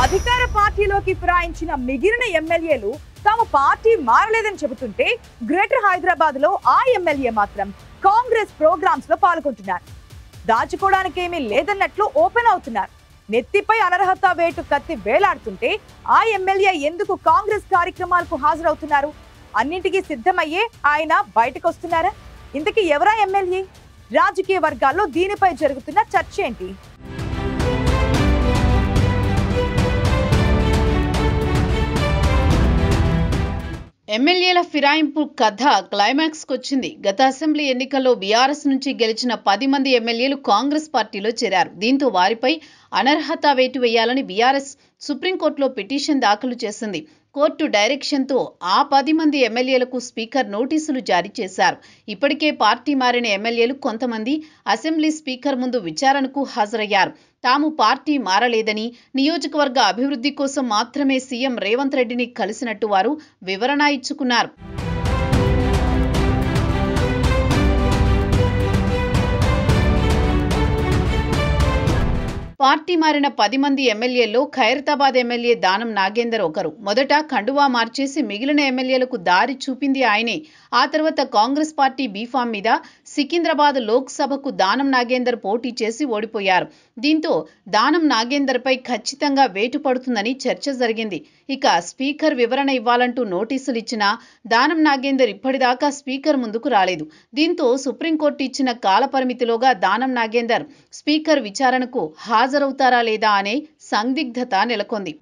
అధికార పార్టీలోకి ఫిరాయించిన మిగిలిన ఎమ్మెల్యేలు తాము పార్టీ మారలేదని చెబుతుంటే గ్రేటర్ హైదరాబాద్ లో ఆ ఎమ్మెల్యే మాత్రం కాంగ్రెస్ ప్రోగ్రామ్స్ లో పాల్గొంటున్నారు. దాచుకోవడానికి ఏమీ లేదన్నట్లు ఓపెన్ అవుతున్నారు. నెత్తిపై అనర్హత వేటు కత్తి వేలాడుతుంటే ఆ ఎమ్మెల్యే ఎందుకు కాంగ్రెస్ కార్యక్రమాలకు హాజరవుతున్నారు? అన్నింటికీ సిద్ధమయ్యే ఆయన బయటకు వస్తున్నారా? ఇంతకీ ఎవరా ఎమ్మెల్యే? రాజకీయ వర్గాల్లో దీనిపై జరుగుతున్న చర్చ ఏంటి? ఎమ్మెల్యేల ఫిరాయింపు కథ క్లైమాక్స్కి వచ్చింది. గత అసెంబ్లీ ఎన్నికల్లో బీఆర్ఎస్ నుంచి గెలిచిన 10 మంది ఎమ్మెల్యేలు కాంగ్రెస్ పార్టీలో చేరారు. దీంతో వారిపై అనర్హత వేటు వేయాలని బీఆర్ఎస్ సుప్రీంకోర్టులో పిటిషన్ దాఖలు చేసింది. కోర్టు డైరెక్షన్తో ఆ 10 మంది ఎమ్మెల్యేలకు స్పీకర్ నోటీసులు జారీ చేశారు. ఇప్పటికే పార్టీ మారిన ఎమ్మెల్యేలు కొంతమంది అసెంబ్లీ స్పీకర్ ముందు విచారణకు హాజరయ్యారు. తాము పార్టీ మారలేదని, నియోజకవర్గ అభివృద్ధి కోసం మాత్రమే సీఎం రేవంత్ రెడ్డిని కలిసినట్టు వారు వివరణ ఇచ్చుకున్నారు. పార్టీ మారిన 10 మంది ఎమ్మెల్యేల్లో ఖైరతాబాద్ ఎమ్మెల్యే దానం నాగేందర్ ఒకరు. మొదట కండువా మార్చేసి మిగిలిన ఎమ్మెల్యేలకు దారి చూపింది ఆయనే. ఆ తర్వాత కాంగ్రెస్ పార్టీ బీఫామ్ మీద సికింద్రాబాద్ లోక్సభకు దానం నాగేందర్ పోటీ చేసి ఓడిపోయారు. దీంతో దానం నాగేందర్ పై ఖచ్చితంగా వేటు పడుతుందని చర్చ జరిగింది. ఇక స్పీకర్ వివరణ ఇవ్వాలంటూ నోటీసులు ఇచ్చినా దానం నాగేందర్ ఇప్పటిదాకా స్పీకర్ ముందుకు రాలేదు. దీంతో సుప్రీంకోర్టు ఇచ్చిన కాల పరిమితిలోగా దానం నాగేందర్ స్పీకర్ విచారణకు హాజరవుతారా లేదా అనే సందిగ్ధత నెలకొంది.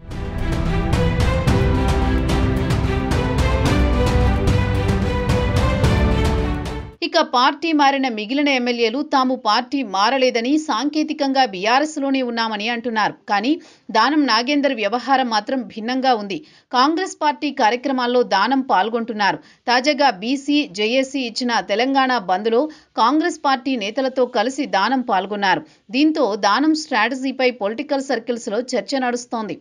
ఇక పార్టీ మారిన మిగిలిన ఎమ్మెల్యేలు తాము పార్టీ మారలేదని, సాంకేతికంగా బీఆర్ఎస్లోనే ఉన్నామని అంటున్నారు. కానీ దానం నాగేందర్ వ్యవహారం మాత్రం భిన్నంగా ఉంది. కాంగ్రెస్ పార్టీ కార్యక్రమాల్లో దానం పాల్గొంటున్నారు. తాజాగా బీసీ జేఏసీ ఇచ్చిన తెలంగాణ బంద్లో కాంగ్రెస్ పార్టీ నేతలతో కలిసి దానం పాల్గొన్నారు. దీంతో దానం స్ట్రాటజీపై పొలిటికల్ సర్కిల్స్లో చర్చ నడుస్తోంది.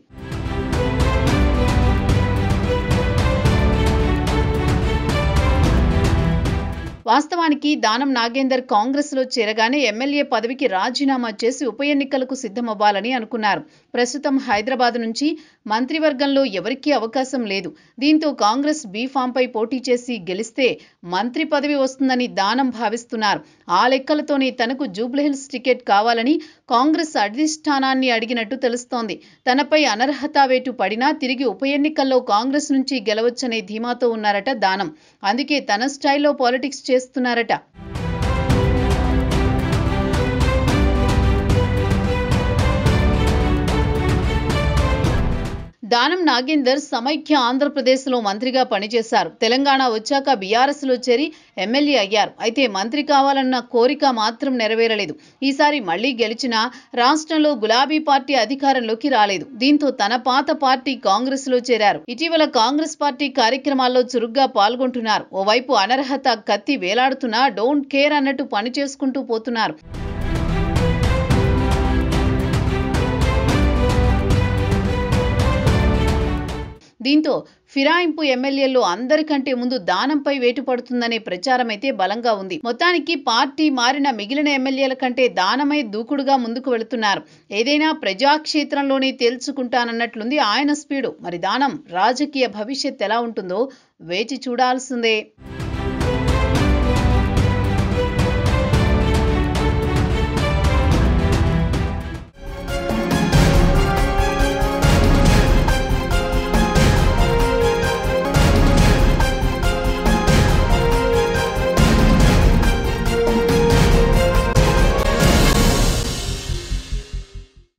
వాస్తవానికి దానం నాగేందర్ కాంగ్రెస్లో చేరగానే ఎమ్మెల్యే పదవికి రాజీనామా చేసి ఉప ఎన్నికలకు సిద్ధమవ్వాలని అనుకున్నారు. ప్రస్తుతం హైదరాబాద్ నుంచి మంత్రివర్గంలో ఎవరికీ అవకాశం లేదు. దీంతో కాంగ్రెస్ బీఫామ్పై పోటీ చేసి గెలిస్తే మంత్రి పదవి వస్తుందని దానం భావిస్తున్నారు. ఆ లెక్కలతోనే తనకు జూబ్లీహిల్స్ టికెట్ కావాలని కాంగ్రెస్ అధిష్టానాన్ని అడిగినట్టు తెలుస్తోంది. తనపై అనర్హత వేటు పడినా తిరిగి ఉప ఎన్నికల్లో కాంగ్రెస్ నుంచి గెలవచ్చనే ధీమాతో ఉన్నారట దానం. అందుకే తన స్టైల్లో పాలిటిక్స్ చేస్తున్నారట. దానం నాగేందర్ సమైక్య ఆంధ్రప్రదేశ్లో మంత్రిగా పనిచేశారు. తెలంగాణ వచ్చాక బీఆర్ఎస్లో చేరి ఎమ్మెల్యే అయ్యారు. అయితే మంత్రి కావాలన్న కోరిక మాత్రం నెరవేరలేదు. ఈసారి మళ్లీ గెలిచినా రాష్ట్రంలో గులాబీ పార్టీ అధికారంలోకి రాలేదు. దీంతో తన పాత పార్టీ కాంగ్రెస్లో చేరారు. ఇటీవల కాంగ్రెస్ పార్టీ కార్యక్రమాల్లో చురుగ్గా పాల్గొంటున్నారు. ఓవైపు అనర్హత కత్తి వేలాడుతున్నా డోంట్ కేర్ అన్నట్టు పని చేసుకుంటూ పోతున్నారు. దీంతో ఫిరాయింపు ఎమ్మెల్యేల్లో అందరికంటే ముందు దానంపై వేటు పడుతుందనే ప్రచారమైతే బలంగా ఉంది. మొత్తానికి పార్టీ మారిన మిగిలిన ఎమ్మెల్యేల కంటే దానమై దూకుడుగా ముందుకు వెళుతున్నారు. ఏదైనా ప్రజాక్షేత్రంలోనే తేల్చుకుంటానన్నట్లుంది ఆయన స్పీడు. మరి దానం రాజకీయ భవిష్యత్ ఎలా ఉంటుందో వేచి చూడాల్సిందే.